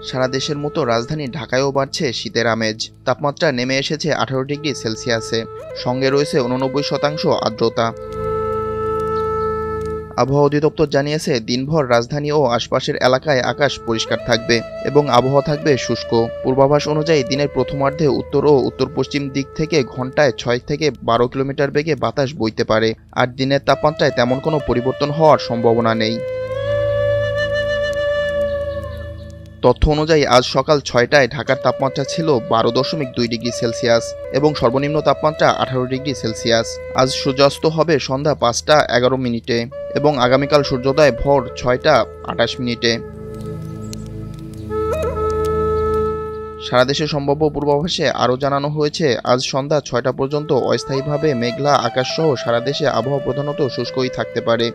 সারা দেশের মতো রাজধানী ঢাকায়ও বাড়ছে শীতের আমেজ। তাপমাত্রা নেমে এসেছে 18 ডিগ্রি সেলসিয়াসে, সঙ্গে রয়েছে 89% আর্দ্রতা। আবহাওয়া অধিদপ্তর জানিয়েছে, দিনভর রাজধানী ও আশপাশের এলাকায় আকাশ পরিষ্কার থাকবে এবং আবহাওয়া থাকবে শুষ্ক। পূর্বাভাস অনুযায়ী দিনের প্রথমার্ধে উত্তর ও উত্তর পশ্চিম দিক থেকে ঘন্টায় 6 থেকে 12 কিলোমিটার বেগে বাতাস বইতে পারে, আর দিনের তাপমাত্রায় তেমন কোনো পরিবর্তন হওয়ার সম্ভাবনা নেই। তথ্য অনুযায়ী আজ সকাল 6টায় ঢাকার তাপমাত্রা ছিল 12.2 ডিগ্রি সেলসিয়াস এবং সর্বনিম্ন তাপমাত্রা 18 ডিগ্রি সেলসিয়াস। আজ সূর্যাস্ত হবে সন্ধ্যা 5টা 11 মিনিটে এবং আগামীকাল সূর্যোদয় ভোর 6টা 28 মিনিটে। সারা দেশে সম্ভাব্য পূর্বাভাসে আরও জানানো হয়েছে, আজ সন্ধ্যা 6টা পর্যন্ত অস্থায়ীভাবে মেঘলা আকাশসহ সারা দেশে আবহাওয়া প্রধানত শুষ্কই থাকতে পারে।